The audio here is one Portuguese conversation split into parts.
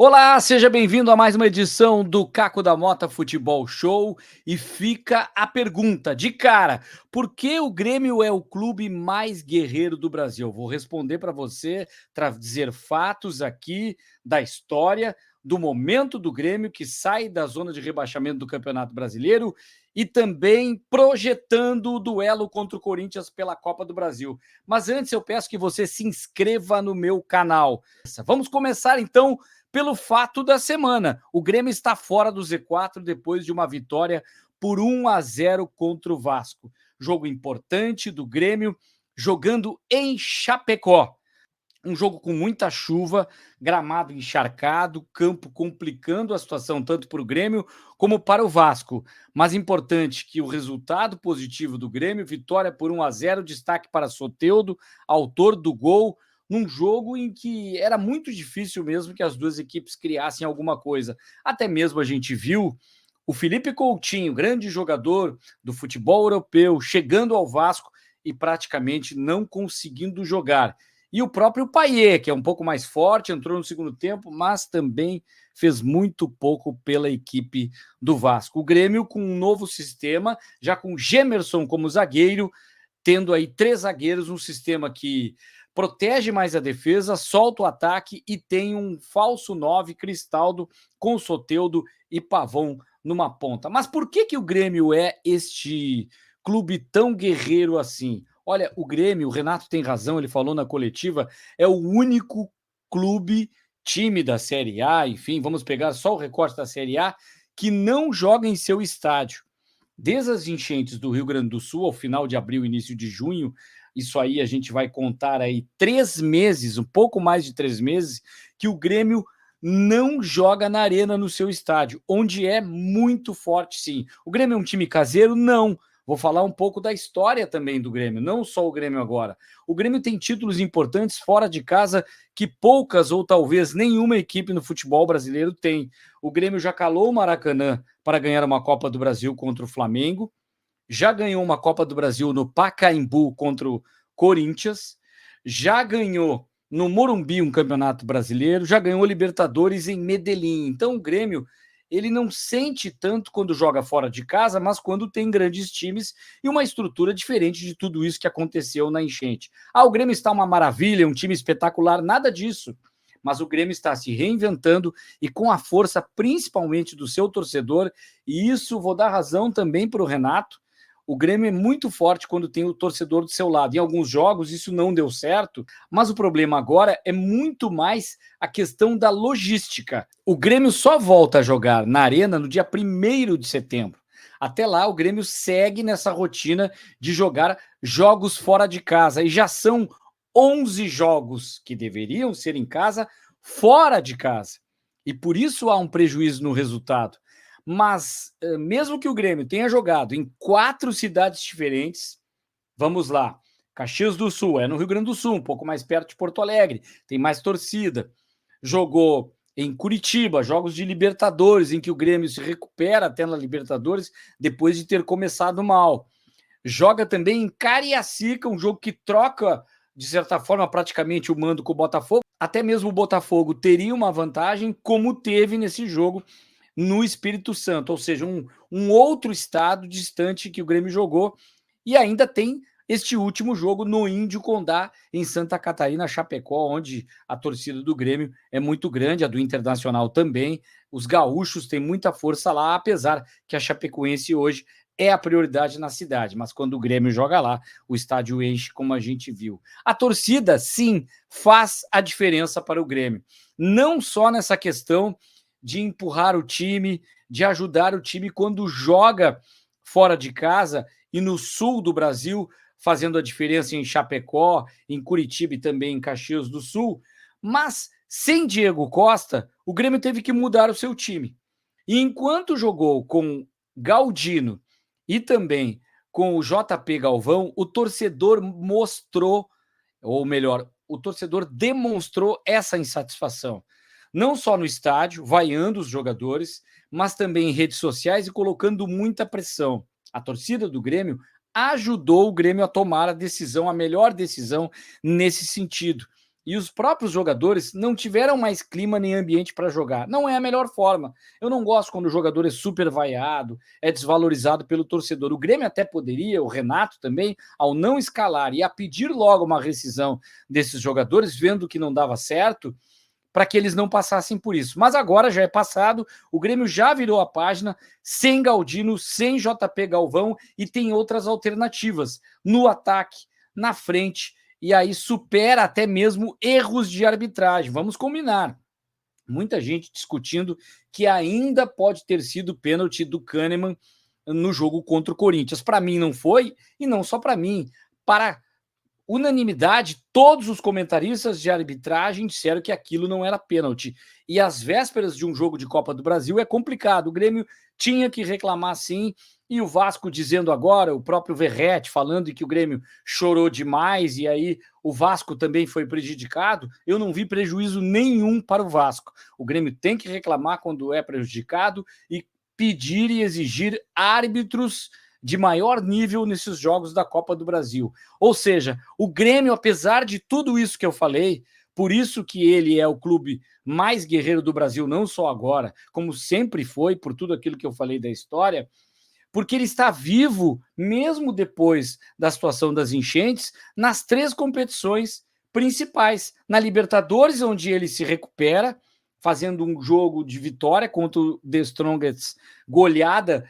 Olá, seja bem-vindo a mais uma edição do Caco da Mota Futebol Show. E fica a pergunta de cara: por que o Grêmio é o clube mais guerreiro do Brasil? Vou responder para você, trazer fatos aqui da história, do momento do Grêmio que sai da zona de rebaixamento do Campeonato Brasileiro e também projetando o duelo contra o Corinthians pela Copa do Brasil. Mas antes eu peço que você se inscreva no meu canal. Vamos começar então pelo fato da semana. O Grêmio está fora do Z4 depois de uma vitória por 1-0 contra o Vasco. Jogo importante do Grêmio, jogando em Chapecó. Um jogo com muita chuva, gramado encharcado, campo complicando a situação tanto para o Grêmio como para o Vasco. Mas importante que o resultado positivo do Grêmio, vitória por 1-0, destaque para Soteldo, autor do gol, num jogo em que era muito difícil mesmo que as duas equipes criassem alguma coisa. Até mesmo a gente viu o Felipe Coutinho, grande jogador do futebol europeu, chegando ao Vasco e praticamente não conseguindo jogar. E o próprio Payet, que é um pouco mais forte, entrou no segundo tempo, mas também fez muito pouco pela equipe do Vasco. O Grêmio com um novo sistema, já com Gemerson como zagueiro, tendo aí 3 zagueiros, um sistema que protege mais a defesa, solta o ataque e tem um falso 9, Cristaldo, com Soteldo e Pavão numa ponta. Mas por que o Grêmio é este clube tão guerreiro assim? Olha, o Grêmio, o Renato tem razão, ele falou na coletiva, é o único clube, time da Série A, enfim, vamos pegar só o recorte da Série A, que não joga em seu estádio. Desde as enchentes do Rio Grande do Sul, ao final de abril, início de junho, isso aí a gente vai contar aí 3 meses, um pouco mais de 3 meses, que o Grêmio não joga na arena no seu estádio, onde é muito forte, sim. O Grêmio é um time caseiro? Não. Vou falar um pouco da história também do Grêmio, não só o Grêmio agora. O Grêmio tem títulos importantes fora de casa que poucas ou talvez nenhuma equipe no futebol brasileiro tem. O Grêmio já calou o Maracanã para ganhar uma Copa do Brasil contra o Flamengo, já ganhou uma Copa do Brasil no Pacaembu contra o Corinthians, já ganhou no Morumbi um Campeonato Brasileiro, já ganhou Libertadores em Medellín. Então o Grêmio, ele não sente tanto quando joga fora de casa, mas quando tem grandes times e uma estrutura diferente de tudo isso que aconteceu na enchente. Ah, o Grêmio está uma maravilha, um time espetacular, nada disso. Mas o Grêmio está se reinventando e com a força principalmente do seu torcedor, e isso vou dar razão também para o Renato. O Grêmio é muito forte quando tem o torcedor do seu lado. Em alguns jogos isso não deu certo, mas o problema agora é muito mais a questão da logística. O Grêmio só volta a jogar na Arena no dia 1º de setembro. Até lá, o Grêmio segue nessa rotina de jogar jogos fora de casa. E já são 11 jogos que deveriam ser em casa, fora de casa. E por isso há um prejuízo no resultado. Mas, mesmo que o Grêmio tenha jogado em 4 cidades diferentes, vamos lá, Caxias do Sul, é no Rio Grande do Sul, um pouco mais perto de Porto Alegre, tem mais torcida. Jogou em Curitiba, jogos de Libertadores, em que o Grêmio se recupera até na Libertadores, depois de ter começado mal. Joga também em Cariacica, um jogo que troca, de certa forma, praticamente o mando com o Botafogo. Até mesmo o Botafogo teria uma vantagem, como teve nesse jogo no Espírito Santo, ou seja, um outro estado distante que o Grêmio jogou, e ainda tem este último jogo no Índio Condá, em Santa Catarina, Chapecó, onde a torcida do Grêmio é muito grande, a do Internacional também. Os gaúchos têm muita força lá, apesar que a Chapecoense hoje é a prioridade na cidade, mas quando o Grêmio joga lá, o estádio enche, como a gente viu. A torcida, sim, faz a diferença para o Grêmio, não só nessa questão de empurrar o time, de ajudar o time quando joga fora de casa e no sul do Brasil, fazendo a diferença em Chapecó, em Curitiba e também em Caxias do Sul. Mas sem Diego Costa, o Grêmio teve que mudar o seu time. E enquanto jogou com Galdino e também com o JP Galvão, o torcedor mostrou, ou melhor, o torcedor demonstrou essa insatisfação. Não só no estádio, vaiando os jogadores, mas também em redes sociais e colocando muita pressão. A torcida do Grêmio ajudou o Grêmio a tomar a decisão, a melhor decisão nesse sentido. e os próprios jogadores não tiveram mais clima nem ambiente para jogar. Não é a melhor forma. Eu não gosto quando o jogador é super vaiado, é desvalorizado pelo torcedor. O Grêmio até poderia, o Renato também, ao não escalar e a pedir logo uma rescisão desses jogadores, vendo que não dava certo, para que eles não passassem por isso. Mas agora já é passado, o Grêmio já virou a página, sem Galdino, sem JP Galvão, e tem outras alternativas no ataque, na frente, e aí supera até mesmo erros de arbitragem. Vamos combinar. Muita gente discutindo que ainda pode ter sido pênalti do Kahneman no jogo contra o Corinthians. Para mim não foi, e não só para mim, para unanimidade, todos os comentaristas de arbitragem disseram que aquilo não era pênalti. E às vésperas de um jogo de Copa do Brasil é complicado. O Grêmio tinha que reclamar sim, e o Vasco dizendo agora, o próprio Verratti falando que o Grêmio chorou demais e aí o Vasco também foi prejudicado. Eu não vi prejuízo nenhum para o Vasco. O Grêmio tem que reclamar quando é prejudicado e pedir e exigir árbitros de maior nível nesses jogos da Copa do Brasil. Ou seja, o Grêmio, apesar de tudo isso que eu falei, por isso que ele é o clube mais guerreiro do Brasil, não só agora, como sempre foi, por tudo aquilo que eu falei da história, porque ele está vivo, mesmo depois da situação das enchentes, nas 3 competições principais. Na Libertadores, onde ele se recupera, fazendo um jogo de vitória contra o The Strongest, goleada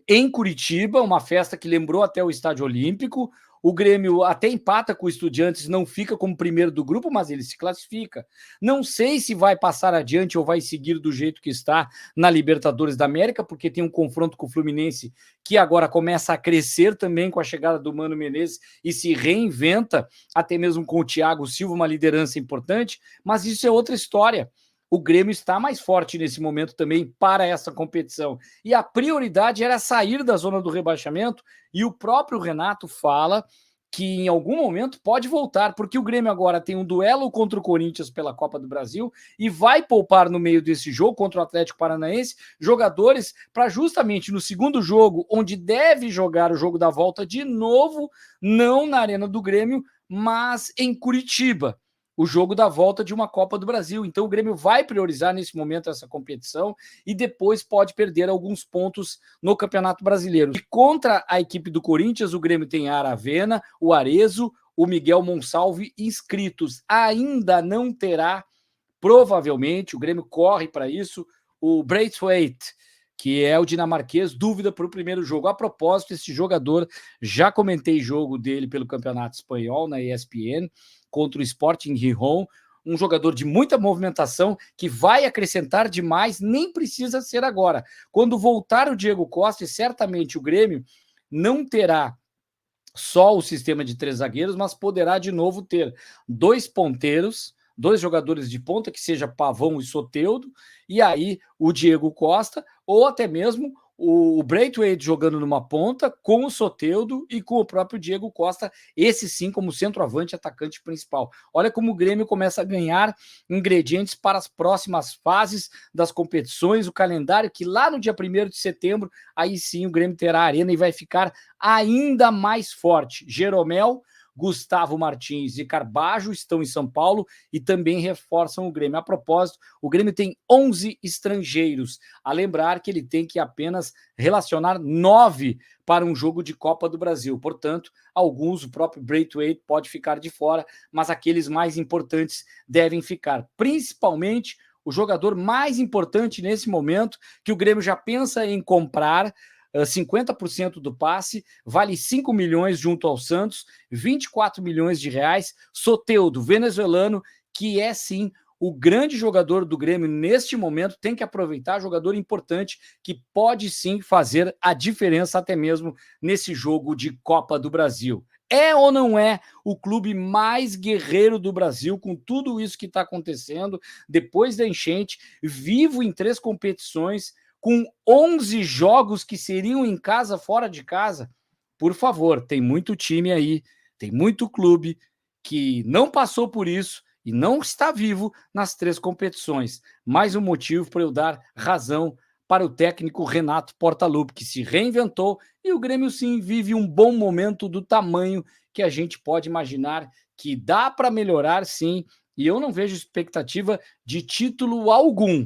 em Curitiba, uma festa que lembrou até o Estádio Olímpico. O Grêmio até empata com o Estudiantes, não fica como primeiro do grupo, mas ele se classifica. Não sei se vai passar adiante ou vai seguir do jeito que está na Libertadores da América, porque tem um confronto com o Fluminense que agora começa a crescer também com a chegada do Mano Menezes e se reinventa, até mesmo com o Thiago Silva, uma liderança importante, mas isso é outra história. O Grêmio está mais forte nesse momento também para essa competição. E a prioridade era sair da zona do rebaixamento, e o próprio Renato fala que em algum momento pode voltar, porque o Grêmio agora tem um duelo contra o Corinthians pela Copa do Brasil e vai poupar no meio desse jogo contra o Atlético Paranaense jogadores para justamente no segundo jogo, onde deve jogar o jogo da volta de novo, não na Arena do Grêmio, mas em Curitiba, o jogo da volta de uma Copa do Brasil. Então o Grêmio vai priorizar nesse momento essa competição e depois pode perder alguns pontos no Campeonato Brasileiro. E contra a equipe do Corinthians, o Grêmio tem a Aravena, o Arezzo, o Miguel Monsalve inscritos. Ainda não terá, provavelmente, o Grêmio corre para isso, o Braithwaite, que é o dinamarquês, dúvida para o primeiro jogo. A propósito, esse jogador, já comentei jogo dele pelo Campeonato Espanhol na ESPN, contra o Sporting Gijón, um jogador de muita movimentação que vai acrescentar demais, nem precisa ser agora. Quando voltar o Diego Costa, e certamente o Grêmio não terá só o sistema de 3 zagueiros, mas poderá de novo ter 2 ponteiros, 2 jogadores de ponta, que seja Pavão e Soteldo, e aí o Diego Costa, ou até mesmo o Braithwaite jogando numa ponta, com o Soteldo e com o próprio Diego Costa, esse sim como centroavante atacante principal. Olha como o Grêmio começa a ganhar ingredientes para as próximas fases das competições, o calendário que lá no dia 1º de setembro, aí sim o Grêmio terá a arena e vai ficar ainda mais forte. Jeromel, Gustavo Martins e Carbajo estão em São Paulo e também reforçam o Grêmio. A propósito, o Grêmio tem 11 estrangeiros. A lembrar que ele tem que apenas relacionar 9 para um jogo de Copa do Brasil. Portanto, alguns, o próprio Braithwaite pode ficar de fora, mas aqueles mais importantes devem ficar. Principalmente o jogador mais importante nesse momento, que o Grêmio já pensa em comprar, 50% do passe, vale 5 milhões junto ao Santos, 24 milhões de reais, Soteldo, venezuelano, que é sim o grande jogador do Grêmio neste momento, tem que aproveitar, jogador importante que pode sim fazer a diferença até mesmo nesse jogo de Copa do Brasil. É ou não é o clube mais guerreiro do Brasil, com tudo isso que está acontecendo, depois da enchente, vivo em 3 competições, com 11 jogos que seriam em casa, fora de casa? Por favor, tem muito time aí, tem muito clube que não passou por isso e não está vivo nas 3 competições. Mais um motivo para eu dar razão para o técnico Renato Portaluppi, que se reinventou, e o Grêmio sim vive um bom momento do tamanho que a gente pode imaginar que dá para melhorar sim, E eu não vejo expectativa de título algum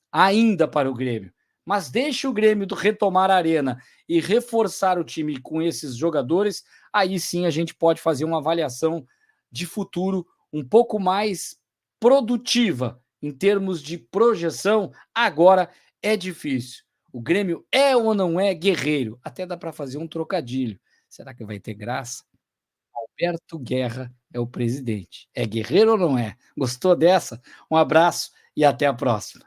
ainda para o Grêmio. Mas deixa o Grêmio retomar a arena e reforçar o time com esses jogadores, aí sim a gente pode fazer uma avaliação de futuro um pouco mais produtiva em termos de projeção. Agora é difícil. O Grêmio é ou não é guerreiro? Até dá para fazer um trocadilho. Será que vai ter graça? Alberto Guerra é o presidente. É guerreiro ou não é? Gostou dessa? Um abraço e até a próxima.